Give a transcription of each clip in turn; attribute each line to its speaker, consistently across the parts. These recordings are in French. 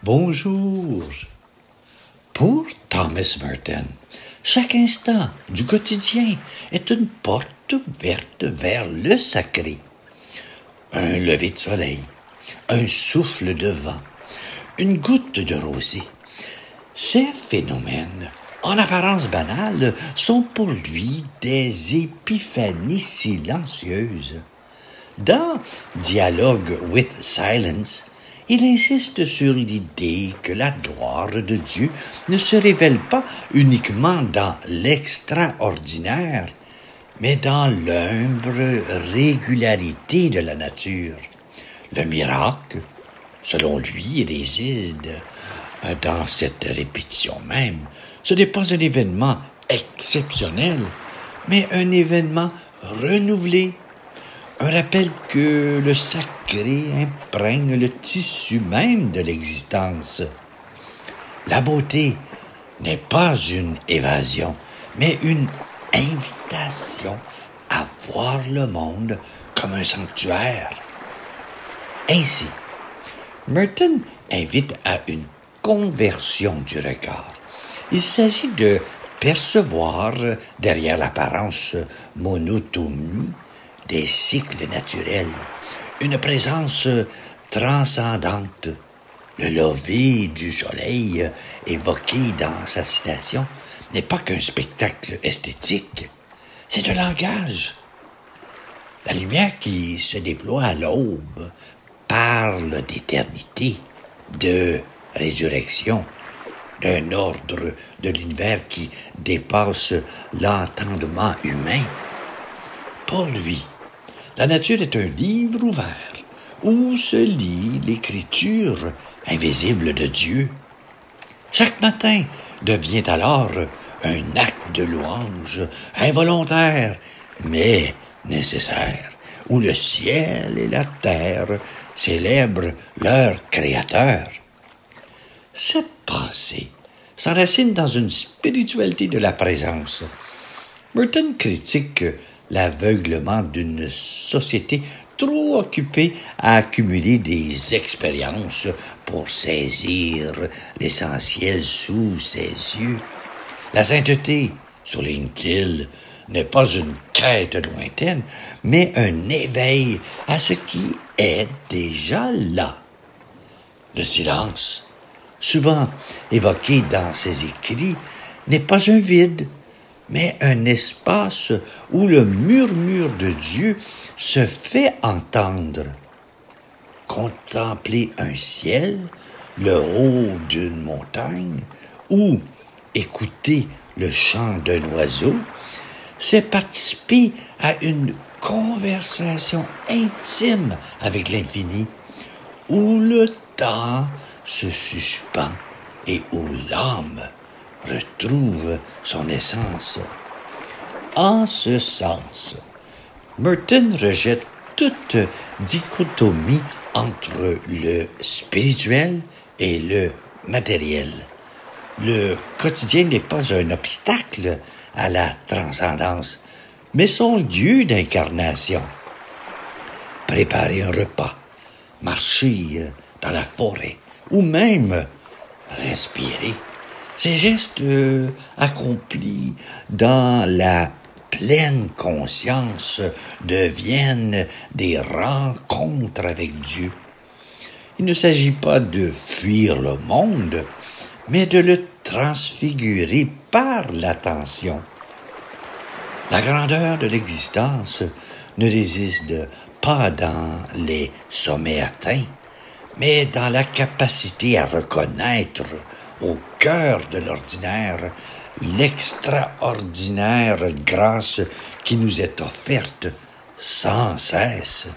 Speaker 1: Bonjour. Pour Thomas Merton, chaque instant du quotidien est une porte ouverte vers le sacré. Un lever de soleil, un souffle de vent, une goutte de rosée. Ces phénomènes, en apparence banals, sont pour lui des épiphanies silencieuses. Dans Dialogue with Silence, il insiste sur l'idée que la gloire de Dieu ne se révèle pas uniquement dans l'extraordinaire, mais dans l'humble régularité de la nature. Le miracle, selon lui, réside dans cette répétition même. Ce n'est pas un événement exceptionnel, mais un événement renouvelé. Un rappel que le sacré imprègne le tissu même de l'existence. La beauté n'est pas une évasion, mais une invitation à voir le monde comme un sanctuaire. Ainsi, Merton invite à une conversion du regard. Il s'agit de percevoir, derrière l'apparence monotonie, des cycles naturels, une présence transcendante. Le lever du soleil évoqué dans sa citation n'est pas qu'un spectacle esthétique, c'est un langage. La lumière qui se déploie à l'aube parle d'éternité, de résurrection, d'un ordre de l'univers qui dépasse l'entendement humain. Pour lui, la nature est un livre ouvert où se lit l'écriture invisible de Dieu. Chaque matin devient alors un acte de louange involontaire, mais nécessaire, où le ciel et la terre célèbrent leur Créateur. Cette pensée s'enracine dans une spiritualité de la présence. Merton critique l'aveuglement d'une société trop occupée à accumuler des expériences pour saisir l'essentiel sous ses yeux. La sainteté, souligne-t-il, n'est pas une quête lointaine, mais un éveil à ce qui est déjà là. Le silence, souvent évoqué dans ses écrits, n'est pas un vide, mais un espace où le murmure de Dieu se fait entendre. Contempler un ciel, le haut d'une montagne, ou écouter le chant d'un oiseau, c'est participer à une conversation intime avec l'infini, où le temps se suspend et où l'âme retrouve son essence. En ce sens, Merton rejette toute dichotomie entre le spirituel et le matériel. Le quotidien n'est pas un obstacle à la transcendance, mais son lieu d'incarnation. Préparer un repas, marcher dans la forêt ou même respirer. Ces gestes accomplis dans la pleine conscience deviennent des rencontres avec Dieu. Il ne s'agit pas de fuir le monde, mais de le transfigurer par l'attention. La grandeur de l'existence ne réside pas dans les sommets atteints, mais dans la capacité à reconnaître au cœur de l'ordinaire l'extraordinaire grâce qui nous est offerte sans cesse.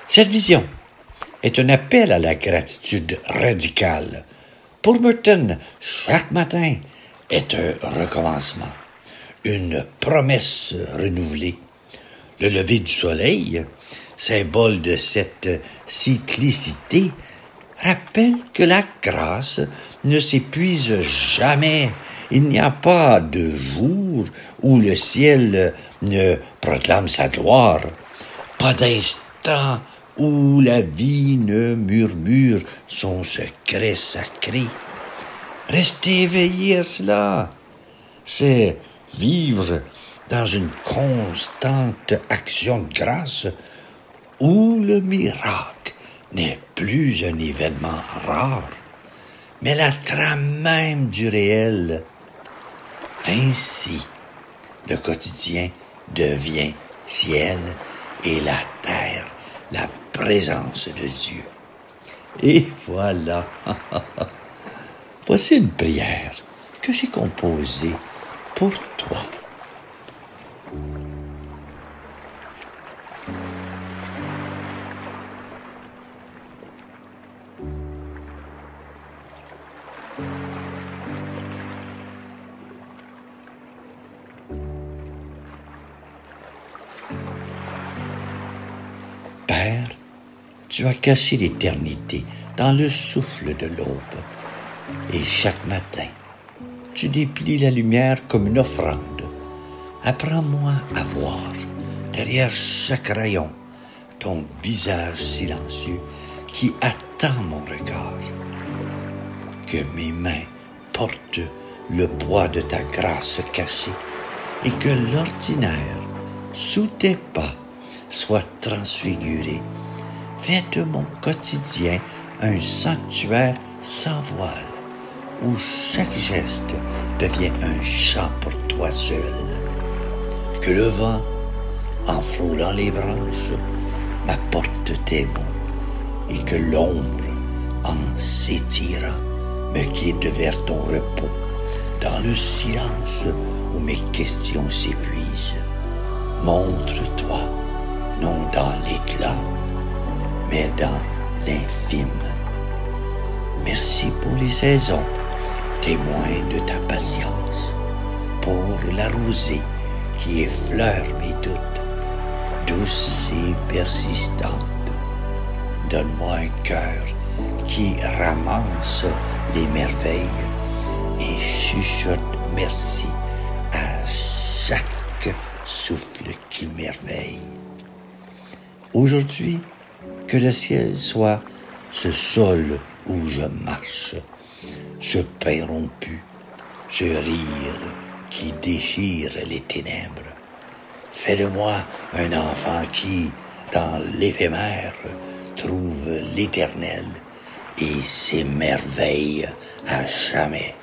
Speaker 1: Cette vision est un appel à la gratitude radicale. Pour Merton, chaque matin est un recommencement, une promesse renouvelée. Le lever du soleil, symbole de cette cyclicité, rappelle que la grâce ne s'épuise jamais. Il n'y a pas de jour où le ciel ne proclame sa gloire, pas d'instant où la vie ne murmure son secret sacré. Rester éveillé à cela, c'est vivre dans une constante action de grâce où le miracle n'est plus un événement rare, mais la trame même du réel. Ainsi, le quotidien devient ciel et la terre, la présence de Dieu. Et voilà, voici une prière que j'ai composée pour toi. Père, tu as caché l'éternité dans le souffle de l'aube. Et chaque matin, tu déplies la lumière comme une offrande. Apprends-moi à voir, derrière chaque rayon, ton visage silencieux qui attend mon regard. Que mes mains portent le poids de ta grâce cachée et que l'ordinaire, sous tes pas, soit transfiguré. Fais de mon quotidien un sanctuaire sans voile, où chaque geste devient un chant pour toi seul. Que le vent, en frôlant les branches, m'apporte tes mots, et que l'ombre, en s'étirant, me guide vers ton repos, dans le silence où mes questions s'épuisent. Montre-toi, non dans l'éclat, mais dans l'infime. Merci pour les saisons, témoins de ta patience, pour la rosée qui effleure mes doutes, douce et persistante. Donne-moi un cœur qui ramasse les merveilles et chuchote merci à chaque souffle qui merveille. Aujourd'hui, que le ciel soit ce sol où je marche, ce pain rompu, ce rire qui déchire les ténèbres. Fais de moi un enfant qui, dans l'éphémère, trouve l'éternel et s'émerveille à jamais.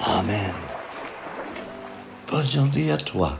Speaker 1: Amen. Bonne journée à toi.